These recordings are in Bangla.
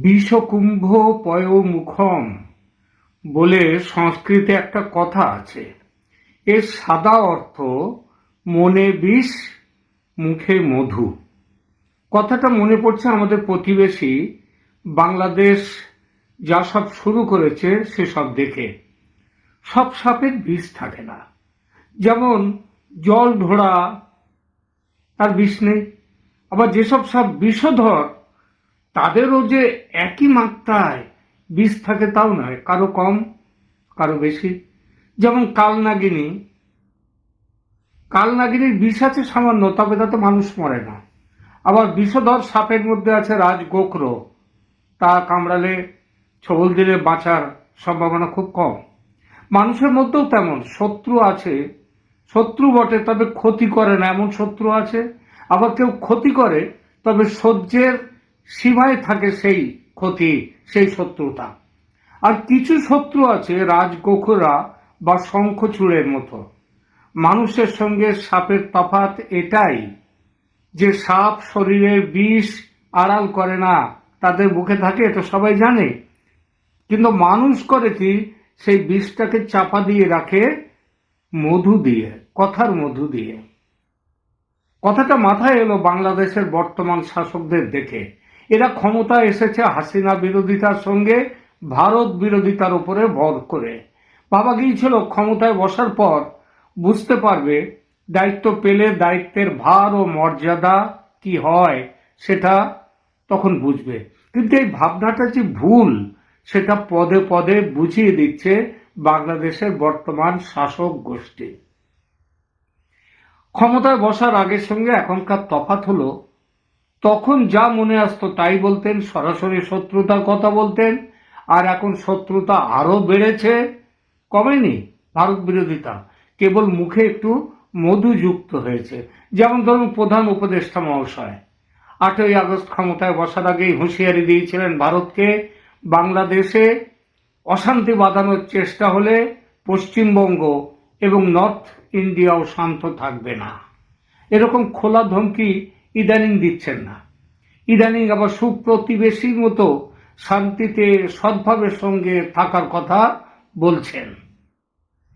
বিষকুম্ভ পয়োমুখম বলে সংস্কৃতে একটা কথা আছে। এর সাদা অর্থ মনে বিষ মুখে মধু। কথাটা মনে পড়ছে আমাদের প্রতিবেশী বাংলাদেশ যা সব শুরু করেছে সেসব দেখে। সব সাপের বিষ থাকে না, যেমন জল ঢোড়া তার বিষ নেই। আবার যেসব সাপ বিষধর তাদেরও যে একই মাত্রায় বিষ থাকে তাও নয়, কারো কম কারো বেশি। যেমন কালনাগিনীর বিষ আছে সামান্য, তবে তাতে মানুষ মরে না। আবার বিষধর সাপের মধ্যে আছে রাজগোখরো, তা কামড়ালে ছবল দিলে বাঁচার সম্ভাবনা খুব কম। মানুষের মধ্যেও তেমন শত্রু আছে, শত্রু বটে তবে ক্ষতি করে না এমন শত্রু আছে। আবার কেউ ক্ষতি করে তবে সহ্যের সীমায় থাকে সেই ক্ষতি, সেই শত্রুতা। আর কিছু শত্রু আছে রাজগোখরা বা শঙ্খচূড়ের মতো। মানুষের সঙ্গে সাপের তফাৎ এটাই যে সাপ শরীরের বিষ আড়াল করে না, তাদের বুকে থাকে, এটা সবাই জানে। কিন্তু মানুষ করে কি, সেই বিষটাকে চাপা দিয়ে রাখে মধু দিয়ে, কথার মধু দিয়ে। কথাটা মাথায় এলো বাংলাদেশের বর্তমান শাসকদের দেখে। এরা ক্ষমতায় এসেছে হাসিনা বিরোধিতার সঙ্গে ভারত বিরোধিতার উপরে ভর করে। ভাবা গিয়েছিল ক্ষমতায় বসার পর বুঝতে পারবে, দায়িত্ব পেলে দায়িত্বের ভার ও মর্যাদা কি হয় সেটা তখন বুঝবে। কিন্তু এই ভাবনাটা যে ভুল সেটা পদে পদে বুঝিয়ে দিচ্ছে বাংলাদেশের বর্তমান শাসক গোষ্ঠী। ক্ষমতায় বসার আগের সঙ্গে এখনকার তফাৎ হলো, তখন যা মনে আসতো তাই বলতেন, সরাসরি শত্রুতার কথা বলতেন। আর এখন শত্রুতা আরো বেড়েছে, কমেনি ভারত বিরোধিতা, কেবল মুখে একটু মধু যুক্ত হয়েছে। যেমন ধরুন প্রধান উপদেষ্টা মহাশয় 8ই আগস্ট ক্ষমতায় বসার আগেই হুঁশিয়ারি দিয়েছিলেন ভারতকে, বাংলাদেশে অশান্তি বাঁধানোর চেষ্টা হলে পশ্চিমবঙ্গ এবং নর্থ ইন্ডিয়াও শান্ত থাকবে না। এরকম খোলা ধমকি ইদানিং দিচ্ছেন না। ইদানিং আবার সুপ্রতিবেশীর মতো শান্তিতে সদ্ভাবের সঙ্গে থাকার কথা বলছেন,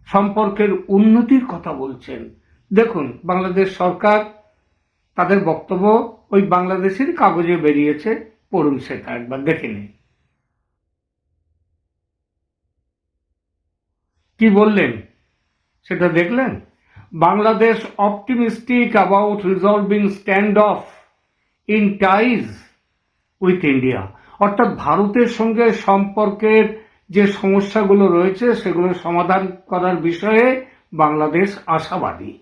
সম্পর্কের উন্নতির কথা বলছেন। দেখুন বাংলাদেশ সরকার, তাদের বক্তব্য ওই বাংলাদেশের কাগজে বেরিয়েছে, পড়ুন সেটা একবার দেখে নিন। কি বললেন সেটা দেখলেন? Bangladesh optimistic about resolving stand of in ties with India. অর্থাৎ ভারতের সঙ্গে সম্পর্কের যে সমস্যাগুলো রয়েছে সেগুলো সমাধান করার বিষয়ে বাংলাদেশ আশাবাদী।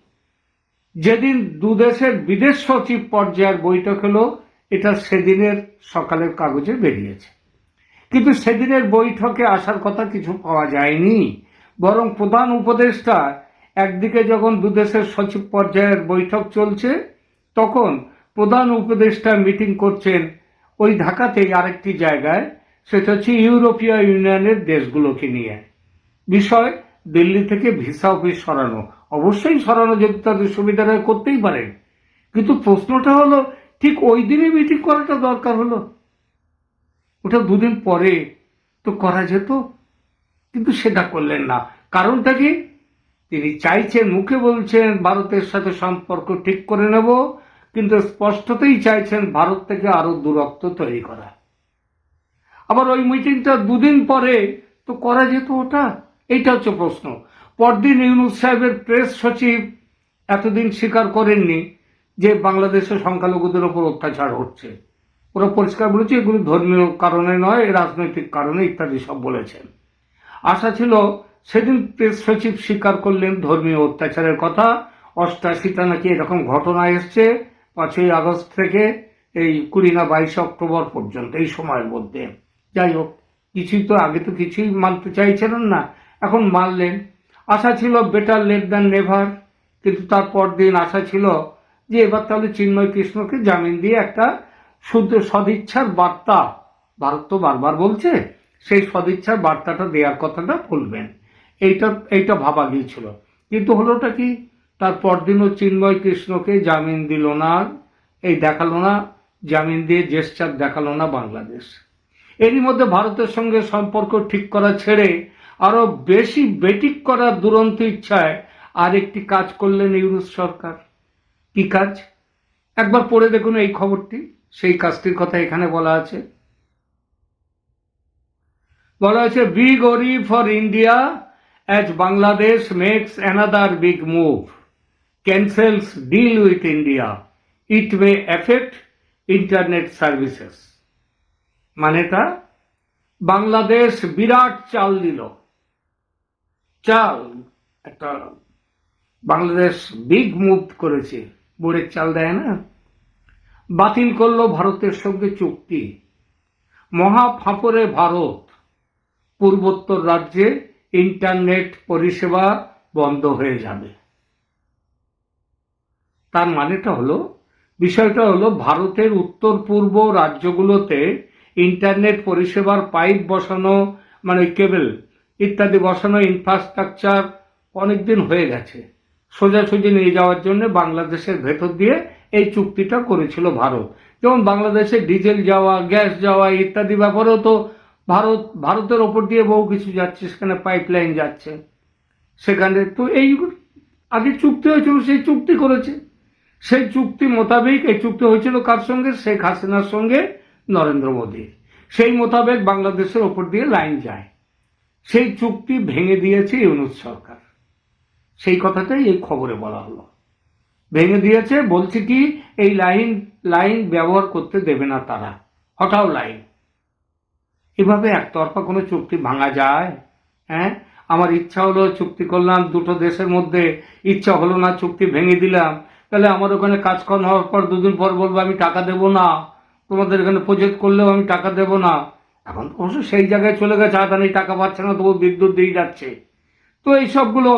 যেদিন দুদেশের বিদেশ সচিব পর্যায়ের বৈঠক হলো, এটা সেদিনের সকালের কাগজে বেরিয়েছে। কিন্তু সেদিনের বৈঠকে আসার কথা কিছু পাওয়া যায়নি। বরং প্রধান উপদেষ্টা একদিকে যখন দুদেশের সচিব পর্যায়ের বৈঠক চলছে, তখন প্রধান উপদেষ্টা মিটিং করছেন ওই ঢাকাতেই আরেকটি জায়গায়, সেটা হচ্ছে ইউরোপীয় ইউনিয়নের দেশগুলোকে নিয়ে। বিষয় দিল্লি থেকে ভিসা অফিস সরানো। অবশ্যই সরানো যদি তাদের সুবিধা হয় করতেই পারেন, কিন্তু প্রশ্নটা হলো ঠিক ওই দিনে মিটিং করাটা দরকার হলো? ওটা দুদিন পরে তো করা যেত, কিন্তু সেটা করলেন না। কারণটা কি? তিনি চাইছেন, মুখে বলছেন ভারতের সাথে সম্পর্ক ঠিক করে নেব, কিন্তু স্পষ্টতই চাইছেন ভারত থেকে আরো দূরত্ব তৈরি করা। আবার ওই মিটিংটা দুদিন পরে তো করা যেত ওটা, এইটা হচ্ছে প্রশ্ন। পরদিন ইউনূস সাহেবের প্রেস সচিব এতদিন স্বীকার করেননি যে বাংলাদেশের সংখ্যালঘুদের ওপর অত্যাচার হচ্ছে। ওরা পরিষ্কার বলেছে এগুলো ধর্মীয় কারণে নয়, রাজনৈতিক কারণে ইত্যাদি সব বলেছেন। আশা ছিল সেদিন প্রেস সচিব স্বীকার করলেন ধর্মীয় অত্যাচারের কথা। 88টা নাকি এরকম ঘটনা এসছে 5ই আগস্ট থেকে এই 20 না 22 অক্টোবর পর্যন্ত, এই সময়ের মধ্যে। যাই হোক, কিছুই তো আগে তো কিছুই মানতে চাইছিলেন না, এখন মানলেন। আশা ছিল বেটার লেট দ্যান নেভার। কিন্তু তারপর দিন আশা ছিল যে এবার তাহলে চিন্ময় কৃষ্ণকে জামিন দিয়ে একটা শুদ্ধ সদিচ্ছার বার্তা, ভারত তো বারবার বলছে, সেই সদিচ্ছার বার্তাটা দেওয়ার কথাটা বলবেন, এইটা ভাবা গিয়েছিল। কিন্তু হলোটা কি, তার পরদিনও চিন্ময় কৃষ্ণকে জামিন দিল না, এই দেখালো না, জামিন দিয়ে জেস্চার দেখালো না বাংলাদেশ। এরই মধ্যে ভারতের সঙ্গে সম্পর্ক ঠিক করা ছেড়ে আরো বেশি বেটিক করার দুরন্ত ইচ্ছায় আরেকটি কাজ করলেন ইউনূস সরকার। কি কাজ? একবার পড়ে দেখুন এই খবরটি। সেই কাজটির কথা এখানে বলা আছে। বিগ ওরি for India as Bangladesh makes another big move, cancels deal with India. It may affect internet services. মানেটা, বাংলাদেশ বিরাট চাল দিল। চাল একটা, বাংলাদেশ বিগ মুভ করেছে, বোর্ডের চাল দেয় না। বাতিল করলো ভারতের সঙ্গে চুক্তি। মহা ফাঁপরে ভারত, পূর্বোত্তর রাজ্যে ইন্টারনেট পরিষেবা বন্ধ হয়ে যাবে। তার মানেটা হলো, বিষয়টা হলো, ভারতের উত্তর পূর্ব রাজ্যগুলোতে ইন্টারনেট পরিষেবার পাইপ বসানো, মানে কেবল ইত্যাদি বসানো, ইনফ্রাস্ট্রাকচার অনেকদিন হয়ে গেছে। সোজাসুজি নিয়ে যাওয়ার জন্য বাংলাদেশের ভেতর দিয়ে এই চুক্তিটা করেছিল ভারত। যেমন বাংলাদেশে ডিজেল যাওয়া, গ্যাস যাওয়া ইত্যাদি ব্যাপারেও তো ভারতের ওপর দিয়ে বহু কিছু যাচ্ছে, সেখানে পাইপলাইন যাচ্ছে। সেখানে তো এই আগে চুক্তি হয়েছিল, সেই চুক্তি করেছে। সেই চুক্তি মোতাবেক এই চুক্তি হয়েছিল কার সঙ্গে? শেখ হাসিনার সঙ্গে নরেন্দ্র মোদী। সেই মোতাবেক বাংলাদেশের ওপর দিয়ে লাইন যায়। সেই চুক্তি ভেঙে দিয়েছে ইউনূস সরকার। সেই কথাটাই এই খবরে বলা হলো। ভেঙে দিয়েছে, বলছে কি এই লাইন ব্যবহার করতে দেবে না তারা, হটাও লাইন। এভাবে একতরফা কোনো চুক্তি ভাঙা যায়? হ্যাঁ, আমার ইচ্ছা হলো চুক্তি করলাম দুটো দেশের মধ্যে, ইচ্ছা হলো না চুক্তি ভেঙে দিলাম, তাহলে আমার ওখানে কাজকর্ম হওয়ার পর দুদিন পর বলবো আমি টাকা দেব না, তোমাদের এখানে প্রজেক্ট করলেও আমি টাকা দেব না। এখন অবশ্য সেই জায়গায় চলে গেছে, আদানি টাকা পাচ্ছে না, তবু বিদ্যুৎ দিয়ে যাচ্ছে। তো এই সবগুলো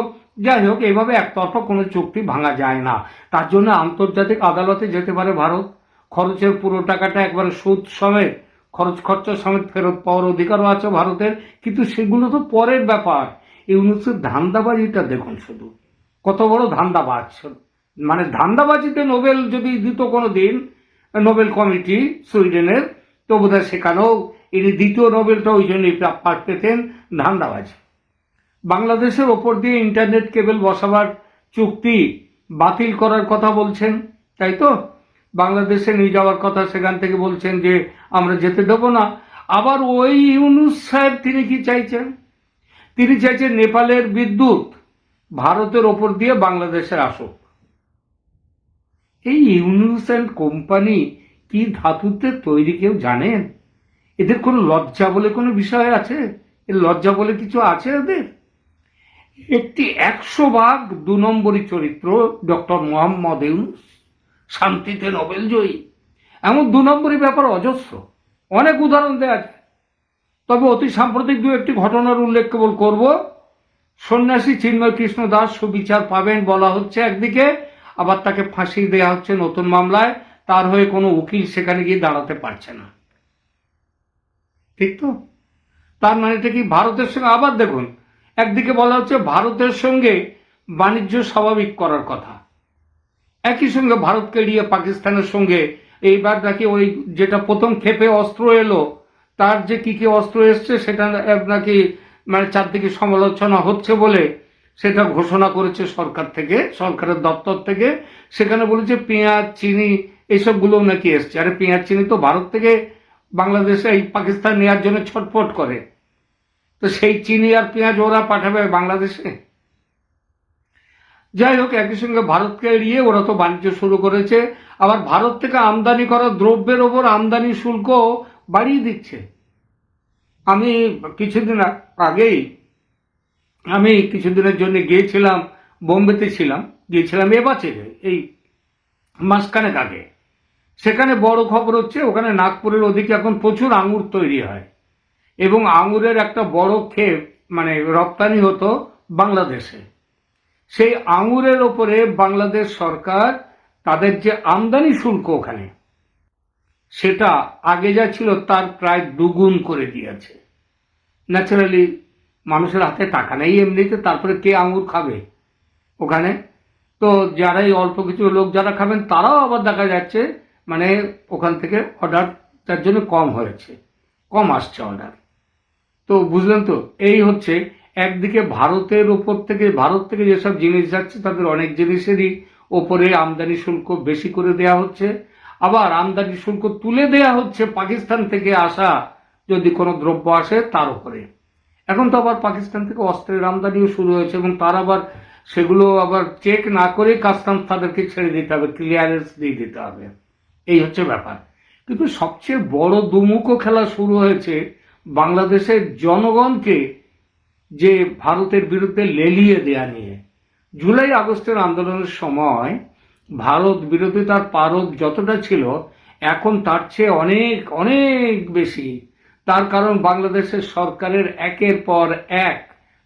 যাই হোক, এইভাবে একতরফা কোনো চুক্তি ভাঙা যায় না। তার জন্য আন্তর্জাতিক আদালতে যেতে পারে ভারত। খরচের পুরো টাকাটা একবারে সুদ সমেত, খরচ খরচা সমেত ফেরত পাওয়ার অধিকারও আছে ভারতের। কিন্তু সেগুলো তো পরের ব্যাপার। ইউনূসের ধান্দাবাজিটা দেখুন, শুধু কত বড় ধান্দাবাজ। মানে ধান্দাবাজিতে নোবেল যদি দিত কোনো দিন, নোবেল কমিটি সুইডেনের, তো বোধহয় সেখানেও ইনি দ্বিতীয় নোবেলটা ওই জন্যই পেতেন, ধান্দাবাজি। বাংলাদেশের ওপর দিয়ে ইন্টারনেট কেবল বসাবার চুক্তি বাতিল করার কথা বলছেন, তাই তো? বাংলাদেশে নিয়ে যাওয়ার কথা, সেখান থেকে বলছেন যে আমরা যেতে দেব না। আবার ওই ইউনূস সাহেব তিনি কি চাইছেন? তিনি চাইছেন নেপালের বিদ্যুৎ ভারতের ওপর দিয়ে বাংলাদেশে আসুক। এই ইউনূস অ্যান্ড কোম্পানি কি ধাতুতে তৈরি কেউ জানেন? এদের কোনো লজ্জা বলে কোনো বিষয় আছে? এর লজ্জা বলে কিছু আছে এদের? একটি 100 ভাগ 2 নম্বরী চরিত্র ডক্টর মোহাম্মদ ইউনূস, শান্তিতে নোবেল জয়ী। এমন 2 নম্বরী ব্যাপার অজস্র, অনেক উদাহরণ দেওয়া যায়। তবে অতি সাম্প্রতিক 2-1টি ঘটনার উল্লেখ কেবল করব। সন্ন্যাসী চিন্ময় কৃষ্ণ দাস সুবিচার পাবেন বলা হচ্ছে একদিকে, আবার তাকে ফাঁসি দেওয়া হচ্ছে নতুন মামলায়। তার হয়ে কোনো উকিল সেখানে গিয়ে দাঁড়াতে পারছে না, ঠিক তো? তার মানেটা কি? ভারতের সঙ্গে আবার দেখুন, একদিকে বলা হচ্ছে ভারতের সঙ্গে বাণিজ্য স্বাভাবিক করার কথা, একই সঙ্গে ভারতকে এড়িয়ে পাকিস্তানের সঙ্গে এইবার নাকি ওই যেটা প্রথম ক্ষেপে অস্ত্র এলো, তার যে কি কি অস্ত্র এসছে সেটা নাকি মানে চারদিকে সমালোচনা হচ্ছে বলে সেটা ঘোষণা করেছে সরকার থেকে, সরকারের দপ্তর থেকে। সেখানে বলেছে পেঁয়াজ, চিনি এইসবগুলো নাকি এসছে। আরে পেঁয়াজ চিনি তো ভারত থেকে বাংলাদেশে এই পাকিস্তান নেওয়ার জন্য ছটফট করে, তো সেই চিনি আর পেঁয়াজ ওরা পাঠাবে বাংলাদেশে? যাই হোক, একই সঙ্গে ভারতকে এড়িয়ে ওরা তো বাণিজ্য শুরু করেছে। আবার ভারত থেকে আমদানি করা দ্রব্যের ওপর আমদানি শুল্ক বাড়িয়ে দিচ্ছে। আমি কিছুদিনের জন্য গিয়েছিলাম, বোম্বেতে ছিলাম, গিয়েছিলাম এবছরে এই মাসখানেক আগে। সেখানে বড় খবর হচ্ছে ওখানে নাগপুরের ওদিকে এখন প্রচুর আঙুর তৈরি হয়, এবং আঙুরের একটা বড় ক্ষেপ মানে রপ্তানি হতো বাংলাদেশে। সেই আঙুরের ওপরে বাংলাদেশ সরকার তাদের যে আমদানি শুল্ক ওখানে, সেটা আগে যা ছিল তার প্রায় 2 গুণ করে দিয়েছে। ন্যাচারালি মানুষের হাতে টাকা নেই এমনিতে, তারপরে কে আঙুর খাবে ওখানে? তো যারাই অল্প কিছু লোক যারা খাবেন তারাও আবার দেখা যাচ্ছে মানে ওখান থেকে অর্ডার তার জন্য কম হয়েছে। কম আসছে অর্ডার। তো বুঝলেন তো, এই হচ্ছে একদিকে ভারত থেকে যেসব জিনিস যাচ্ছে তাদের অনেক জিনিসেরই ওপরে আমদানি শুল্ক বেশি করে দেয়া হচ্ছে, আবার আমদানি শুল্ক তুলে দেয়া হচ্ছে পাকিস্তান থেকে আসা যদি কোনো দ্রব্য আসে তার উপরে। এখন তো আবার পাকিস্তান থেকে অস্ত্রের আমদানিও শুরু হয়েছে, এবং তার আবার সেগুলো আবার চেক না করে কাস্টমস তাদেরকে ছেড়ে দিতে হবে, ক্লিয়ারেন্স দিয়ে দিতে হবে। এই হচ্ছে ব্যাপার। কিন্তু সবচেয়ে বড় দুমুখো খেলা শুরু হয়েছে বাংলাদেশের জনগণকে যে ভারতের বিরুদ্ধে লেলিয়ে দেয়া নিয়ে। জুলাই আগস্টের আন্দোলনের সময় ভারত বিরোধিতার পারদ যতটা ছিল, এখন তার চেয়ে অনেক অনেক বেশি। তার কারণ বাংলাদেশের সরকারের একের পর এক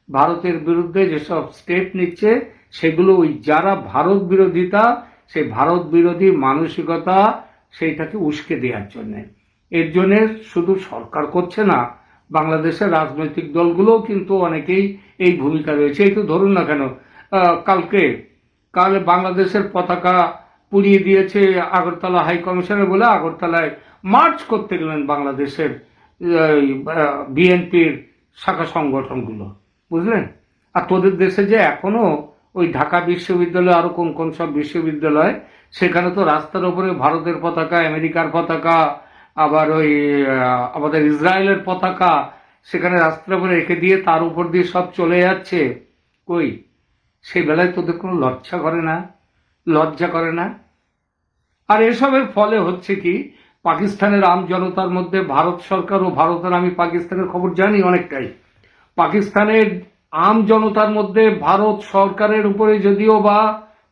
ভারতের বিরুদ্ধে যেসব স্টেপ নিচ্ছে, সেগুলো ওই যারা ভারত বিরোধিতা, সেই ভারত বিরোধী মানসিকতা সেইটাকে উস্কে দেওয়ার জন্য। এর জন্য শুধু সরকার করছে না, বাংলাদেশের রাজনৈতিক দলগুলোও কিন্তু অনেকেই এই ভূমিকা রয়েছে। এই তো ধরুন না কেন, কাল বাংলাদেশের পতাকা পুড়িয়ে দিয়েছে আগরতলা হাই কমিশনে বলে আগরতলায় মার্চ করতে গেলেন বাংলাদেশের বিএনপির শাখা সংগঠনগুলো, বুঝলেন। আর তোদের দেশে যে এখনো ওই ঢাকা বিশ্ববিদ্যালয় আরো কোন কোন সব বিশ্ববিদ্যালয়, সেখানে তো রাস্তার উপরে ভারতের পতাকা, আমেরিকার পতাকা, আবার ওই আমাদের ইসরায়েলের পতাকা সেখানে রাস্তার উপরে রেখে দিয়ে তার উপর দিয়ে সব চলে যাচ্ছে। কই, সেই বেলায় তোদের কোনো লজ্জা করে না? আর এসবের ফলে হচ্ছে কি, পাকিস্তানের আম জনতার মধ্যে ভারত সরকার ও ভারতের, আমি পাকিস্তানের খবর জানি অনেকটাই, পাকিস্তানের আম জনতার মধ্যে ভারত সরকারের উপরে যদিও বা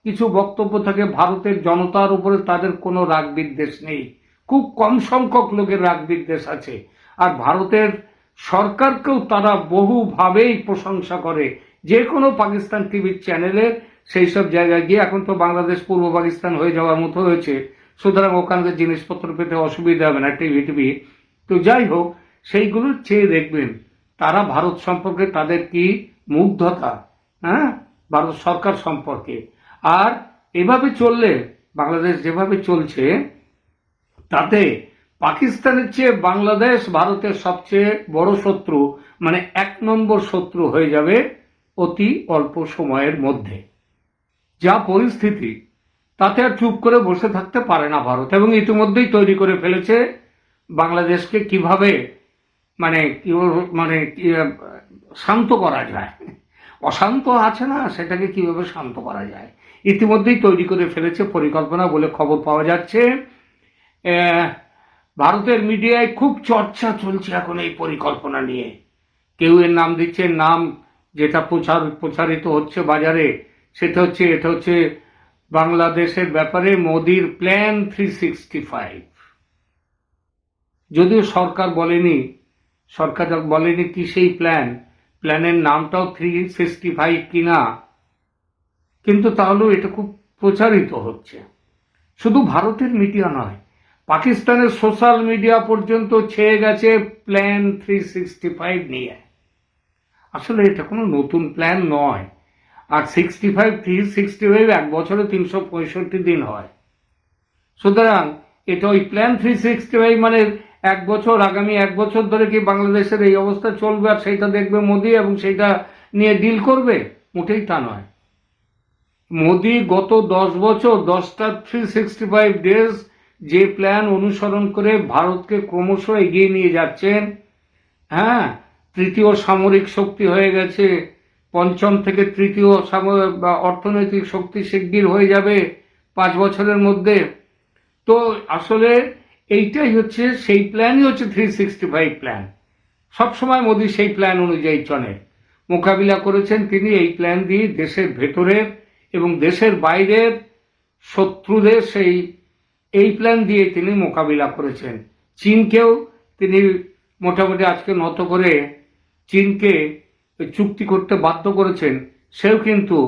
কিছু বক্তব্য থাকে, ভারতের জনতার উপরে তাদের কোনো রাগ বিদ্বেষ নেই। খুব কম সংখ্যক লোকের রাগ বিদ্বেষ আছে। আর ভারতের সরকারকেও তারা বহুভাবেই প্রশংসা করে। যে কোনো পাকিস্তান টিভির চ্যানেলে সেই সব জায়গায় গিয়ে, এখন তো বাংলাদেশ পূর্ব পাকিস্তান হয়ে যাওয়ার মতো হয়েছে, সুতরাং ওখানকার জিনিসপত্র পেতে অসুবিধা হবে না টিভি। তো যাই হোক, সেইগুলো চেয়ে দেখবেন তারা ভারত সম্পর্কে তাদের কি মুগ্ধতা, হ্যাঁ, ভারত সরকার সম্পর্কে। আর এভাবে চললে, বাংলাদেশ যেভাবে চলছে, তাতে পাকিস্তানের চেয়ে বাংলাদেশ ভারতের সবচেয়ে বড় শত্রু, মানে 1 নম্বর শত্রু হয়ে যাবে অতি অল্প সময়ের মধ্যে। যা পরিস্থিতি, তাতে আর চুপ করে বসে থাকতে পারে না ভারত, এবং ইতিমধ্যেই তৈরি করে ফেলেছে বাংলাদেশকে কিভাবে মানে শান্ত করা যায়। অশান্ত আছে না, সেটাকে কিভাবে শান্ত করা যায় ইতিমধ্যেই তৈরি করে ফেলেছে পরিকল্পনা বলে খবর পাওয়া যাচ্ছে। ভারতের মিডিয়ায় খুব চর্চা চলছে এখন এই পরিকল্পনা নিয়ে। কেউ এর নাম দিচ্ছে, নাম যেটা প্রচারিত হচ্ছে বাজারে, সেটা হচ্ছে, এটা হচ্ছে বাংলাদেশের ব্যাপারে মোদির প্ল্যান 365। যদিও সরকার বলেনি কি সেই প্ল্যানের নামটাও 365 কিনা, কিন্তু তাহলেও এটা খুব প্রচারিত হচ্ছে। শুধু ভারতের মিডিয়া নয়, পাকিস্তানের সোশ্যাল মিডিয়া পর্যন্ত ছেয়ে গেছে প্ল্যান 365 নিয়ে। আসলে এটা কোনো নতুন প্ল্যান নয়। আর 365 এক বছরে 365 দিন হয়। সুতরাং এটা ওই প্ল্যান 365 মানে আগামী 1 বছর ধরে কি বাংলাদেশের এই অবস্থা চলবে আর সেইটা দেখবে মোদি এবং সেইটা নিয়ে ডিল করবে? মোটেই তা নয়। মোদি গত 10 বছর 10টা 365 ডেজ যে প্ল্যান অনুসরণ করে ভারতকে ক্রমশ এগিয়ে নিয়ে যাচ্ছেন, হ্যাঁ, তৃতীয় সামরিক শক্তি হয়ে গেছে, পঞ্চম থেকে তৃতীয় অর্থনৈতিক শক্তি শিগগির হয়ে যাবে 5 বছরের মধ্যে। তো আসলে এইটাই হচ্ছে সেই প্ল্যানই হচ্ছে 365 প্ল্যান। সবসময় মোদি সেই প্ল্যান অনুযায়ী চলে। মোকাবিলা করেছেন তিনি এই প্ল্যান দিয়ে দেশের ভেতরের এবং দেশের বাইরের শত্রুদের এই প্ল্যান দিয়ে তিনি মোকাবিলা করেছেন। চীনকেও তিনি মোটামুটি আজকে নত করে চীনকে চুক্তি করতে বাধ্য করেছেন। সেও কিন্তু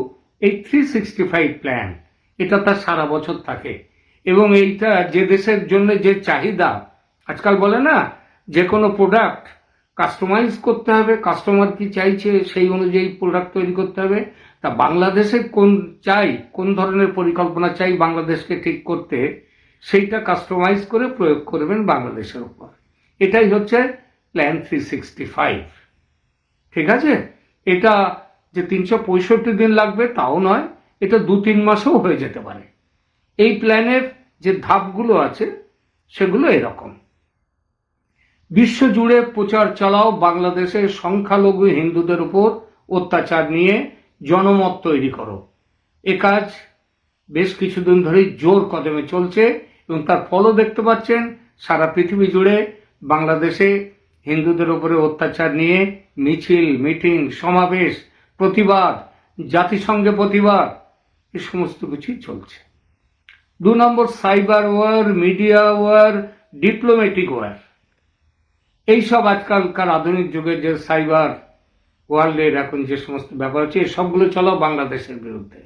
এই 365 প্ল্যান, এটা তার সারা বছর থাকে। এবং এইটা যে দেশের জন্য যে চাহিদা, আজকাল বলে না যে কোনো প্রোডাক্ট কাস্টমাইজ করতে হবে, কাস্টমার কি চাইছে সেই অনুযায়ী প্রোডাক্ট তৈরি করতে হবে। তা বাংলাদেশে কোন ধরনের পরিকল্পনা চাই বাংলাদেশকে ঠিক করতে, সেইটা কাস্টমাইজ করে প্রয়োগ করবেন বাংলাদেশের উপর। এটাই হচ্ছে প্ল্যান 365। ঠিক আছে, এটা যে 365 দিন লাগবে তাও নয়, এটা 2-3 মাসেও হয়ে যেতে পারে। এই প্ল্যানের যে ধাপগুলো আছে সেগুলো এরকম: বিশ্বজুড়ে প্রচার চালাও বাংলাদেশের সংখ্যালঘু হিন্দুদের উপর অত্যাচার নিয়ে জনমত তৈরি করো। এ কাজ বেশ কিছুদিন ধরেই জোর কদমে চলছে এবং তার ফলও দেখতে পাচ্ছেন। সারা পৃথিবী জুড়ে বাংলাদেশে হিন্দুদের উপরে অত্যাচার নিয়ে মিছিল, মিটিং, সমাবেশ, প্রতিবাদ, জাতিসংঘে প্রতিবাদ, এ সমস্ত কিছুই চলছে। 2 number, cyber war, media war, diplomatic war. এইসব আজকালকার আধুনিক যুগের যে সাইবার ওয়ার্ল্ডের এখন যে সমস্ত ব্যাপার আছে, সবগুলো চলো বাংলাদেশের বিরুদ্ধে।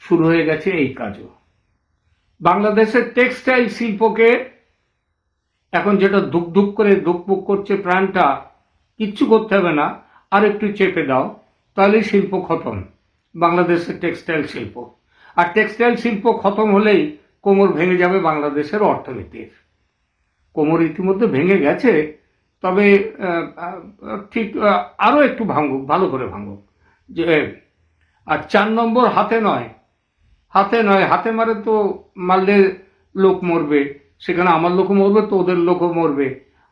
শুরু হয়ে গেছে এই কাজও। বাংলাদেশের টেক্সটাইল শিল্পকে এখন যেটা দুক দুক করে দুকপুক করছে প্রাণটা, কিচ্ছু করতে হবে না, আর একটু চেপে দাও, তাহলে শিল্প খতম, বাংলাদেশের টেক্সটাইল শিল্প। আর টেক্সটাইল শিল্প খতম হলেই কোমর ভেঙে যাবে বাংলাদেশের অর্থনীতির। কোমর ইতিমধ্যে ভেঙে গেছে, তবে ঠিক আরও একটু ভাঙুক, ভালো করে ভাঙুক। যে আর 4 নম্বর, হাতে নয়। হাতে মারে তো মারলে লোক মরবে, সেখানে আমার লোকও মরবে তো ওদের লোকও মরবে।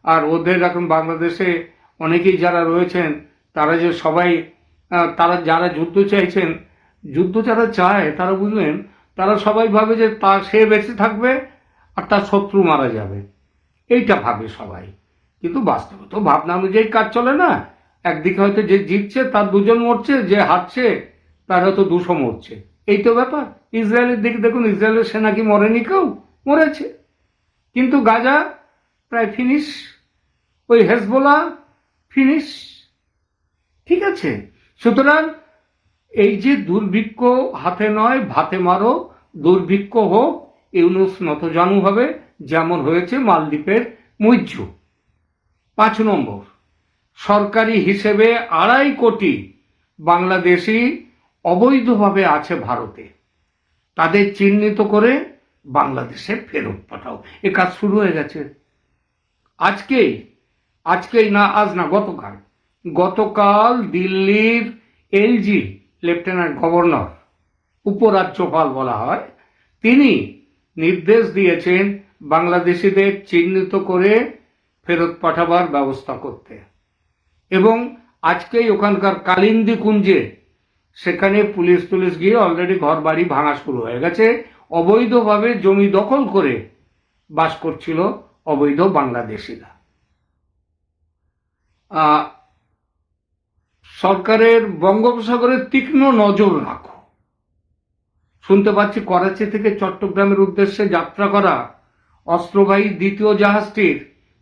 আর ওদের এখন বাংলাদেশে অনেকেই যারা রয়েছেন তারা যে সবাই তারা যারা যুদ্ধ চাইছেন, যুদ্ধ যারা চায় তারা বুঝলেন, তারা সবাই ভাবে যে সে বেঁচে থাকবে আর তার শত্রু মারা যাবে, এইটা ভাবে সবাই। কিন্তু বাস্তবে তো ভাবনা অনুযায়ী কাজ চলে না। একদিকে হয়তো যে জিতছে তার 2জন মরছে, যে হারছে তার হয়তো 200 মরছে, এই তো ব্যাপার। ইসরায়েলের দিকে দেখুন, ইসরায়েলের সেনা কি মরেনি? কেউ মরেছে, কিন্তু গাজা প্রায় ফিনিশ, ওই হেজবোলা ফিনিশ। ঠিক আছে, সুতরাং এই যে দুর্ভিক্ষ, হাতে নয় ভাতে মারো, দুর্ভিক্ষ হোক, ইউনুস নতজানু হবে, যেমন হয়েছে মালদ্বীপের মুইজ্জু। 5 নম্বর, সরকারি হিসেবে 2.5 কোটি বাংলাদেশি অবৈধভাবে আছে ভারতে, তাদের চিহ্নিত করে বাংলাদেশে ফেরত পাঠাও। এ কাজ শুরু হয়ে গেছে আজকেই না, আজ না, গতকাল দিল্লির এলজি, লেফটেন্যান্ট গভর্নর, উপরাজ্যপাল বলা হয়, তিনি নির্দেশ দিয়েছেন বাংলাদেশিদের চিহ্নিত করে ফেরত পাঠাবার ব্যবস্থা করতে। এবং আজকেই ওখানকার কালিন্দী কুঞ্জে, সেখানে পুলিশ গিয়ে অলরেডি ঘর বাড়ি ভাঙা শুরু হয়ে গেছে। অবৈধভাবে জমি দখল করে বাস করছিল অবৈধ বাংলাদেশিরা। সরকারের বঙ্গোপসাগরের তীক্ষ্ণ নজর রাখো। শুনতে পাচ্ছি করাচি থেকে চট্টগ্রামের উদ্দেশ্যে যাত্রা করা অস্ত্রবাহী দ্বিতীয় জাহাজটির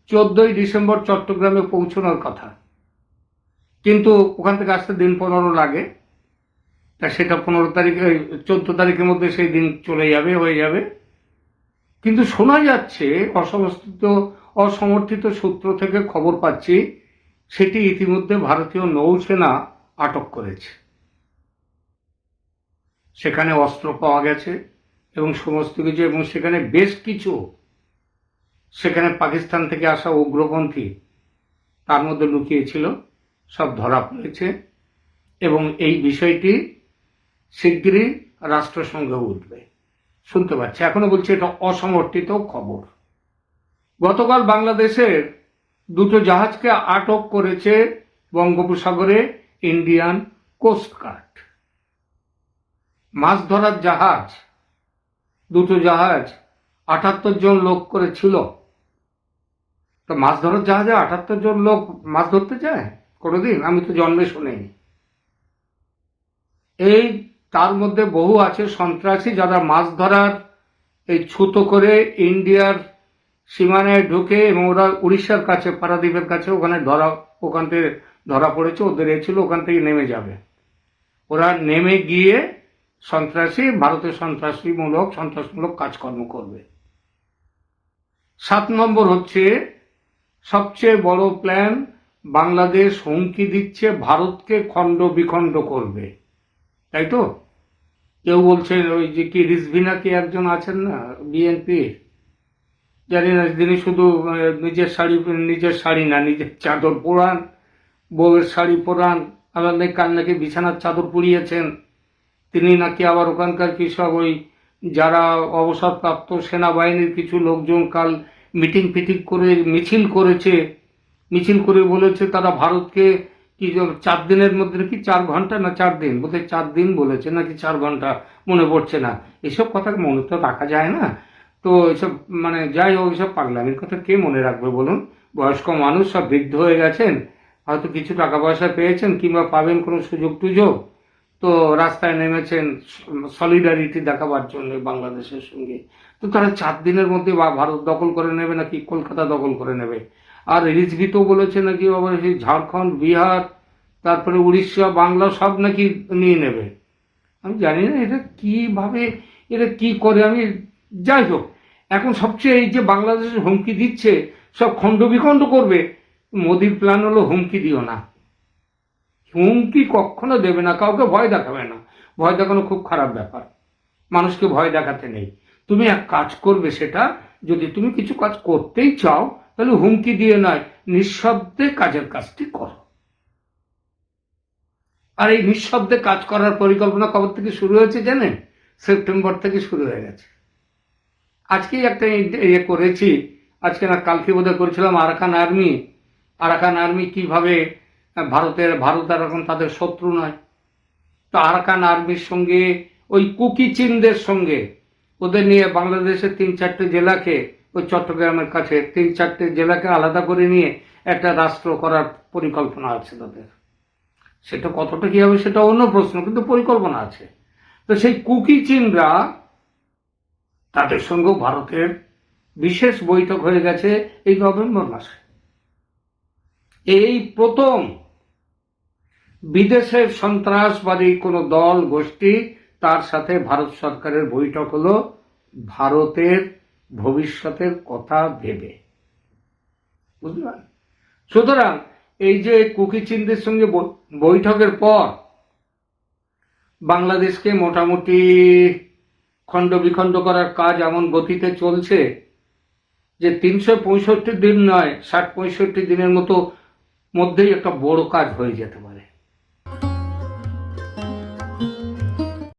14ই ডিসেম্বর চট্টগ্রামে পৌঁছানোর কথা, কিন্তু ওখান থেকে আসতে দিন 15 লাগে। তা সেটা 14 তারিখের মধ্যে সেই দিন চলে যাবে, হয়ে যাবে। কিন্তু শোনা যাচ্ছে অসমর্থিত সূত্র থেকে খবর পাচ্ছি, সেটি ইতিমধ্যে ভারতীয় নৌসেনা আটক করেছে। সেখানে অস্ত্র পাওয়া গেছে এবং সমস্ত কিছু, এবং সেখানে বেশ কিছু, সেখানে পাকিস্তান থেকে আসা উগ্রপন্থী তার মধ্যে লুকিয়েছিল, সব ধরা পড়েছে। এবং এই বিষয়টি শিগগিরই রাষ্ট্রসংঘে উঠবে শুনতে পাচ্ছি। এখনো বলছি এটা অসমর্থিত খবর। গতকাল বাংলাদেশের 2টো জাহাজকে আটক করেছে বঙ্গোপসাগরে ইন্ডিয়ান কোস্টগার্ড। মাছ ধরার জাহাজ, 2টো জাহাজ 78 জন লোক করে ছিল। তো মাছ ধরার জাহাজে 78 জন লোক মাছ ধরতে যায় কোনোদিন? আমি তো জন্মে শুনিনি। এই তার মধ্যে বহু আছে সন্ত্রাসী, যারা মাছ ধরার এই ছুতো করে ইন্ডিয়ার সীমানায় ঢুকে, এবং ওরা উড়িষ্যার কাছে, পারাদ্বীপের কাছে, ওখান থেকে ধরা পড়েছে। ওদের এ ছিল ওখান থেকে নেমে যাবে। ওরা নেমে গিয়ে ভারতের সন্ত্রাসমূলক কাজকর্ম করবে। 7 নম্বর হচ্ছে সবচেয়ে বড় প্ল্যান, বাংলাদেশ হুমকি দিচ্ছে ভারতকে খণ্ড বিখণ্ড করবে, তাই তো? কেউ বলছেন ওই যে কি রিজভিনা কি একজন আছেন না বিএনপির, জানি না তিনি শুধু নিজের শাড়ি না, নিজের চাদর পরান, বউয়ের শাড়ি পরান, আবার কাল নাকি বিছানার চাদর পুড়িয়েছেন। তিনি নাকি আবার ওখানকার কি সব ওই যারা অবসরপ্রাপ্ত সেনাবাহিনীর কিছু লোকজন কাল মিটিং ফিটিং করে মিছিল করে বলেছে তারা ভারতকে কি 4 দিনের মধ্যে নাকি 4 ঘন্টা না 4 দিন, বোধহয় 4 দিন বলেছে নাকি 4 ঘন্টা, মনে পড়ছে না। এসব কথা মনে তো রাখা যায় না। তো এসব মানে যাই হোক, এসব পাগলামির কথা কে মনে রাখবে বলুন? বয়স্ক মানুষ, সব বৃদ্ধ হয়ে গেছেন, হয়তো কিছু টাকা পয়সা পেয়েছেন কিংবা পাবেন কোনো সুযোগ টুযোগ, তো রাস্তায় নেমেছেন সলিডারিটি দেখাবার জন্য বাংলাদেশের সঙ্গে। তো তারা 4 দিনের মধ্যে ভারত দখল করে নেবে নাকি কলকাতা দখল করে নেবে। আর রিজভি তো বলেছে নাকি আবার সেই ঝাড়খণ্ড, বিহার, তারপরে উড়িষ্যা, বাংলা সব নাকি নিয়ে নেবে। আমি জানি না এরা কি করে। আমি যাই হোক, এখন সবচেয়ে এই যে বাংলাদেশের হুমকি দিচ্ছে, সব খণ্ড বিখণ্ড করবে। মোদির প্ল্যান হলো হুমকি দিও না, হুমকি কখনো দেবে না, কাউকে ভয় দেখাবে না। ভয় দেখানো খুব খারাপ ব্যাপার, মানুষকে ভয় দেখাতে নেই। তুমি এক কাজ করবে, সেটা যদি তুমি কিছু কাজ করতেই চাও তাহলে হুমকি দিয়ে নয়, নিঃশব্দে কাজের কাজটি করো। আর এই নিঃশব্দে কাজ করার পরিকল্পনা কবে থেকে শুরু হয়েছে জানেন? সেপ্টেম্বর থেকে শুরু হয়ে গেছে। আজকেই একটা করেছি, আজকে না কালকে বোধহয় করেছিলাম, আরাকান আর্মি কিভাবে ভারত আর এখন তাদের শত্রু নয়। তো আরাকান আর্মির সঙ্গে ওই কুকি চিনদের সঙ্গে ওদের নিয়ে বাংলাদেশের 3-4টে জেলাকে, ওই চট্টগ্রামের কাছে 3-4টে জেলাকে আলাদা করে নিয়ে একটা রাষ্ট্র করার পরিকল্পনা আছে তাদের। সেটা কতটা কি হবে সেটা অন্য প্রশ্ন, কিন্তু পরিকল্পনা আছে। তো সেই কুকি চিনরা, তাদের সঙ্গেও ভারতের বিশেষ বৈঠক হয়ে গেছে এই নভেম্বর মাসে। এই প্রথম বিদেশের সন্ত্রাসবাদী কোনো দল গোষ্ঠী, তার সাথে ভারত সরকারের বৈঠক হলো ভারতের ভবিষ্যতের কথা ভেবে, বুঝলেন? সুতরাং এই যে কুকি চিনদের সঙ্গে বৈঠকের পর বাংলাদেশকে মোটামুটি খণ্ড বিখণ্ড করার কাজ এমন গতিতে চলছে যে 365 দিন নয়, 60-65 দিনের মধ্যেই একটা বড় কাজ হয়ে যেতে পারে।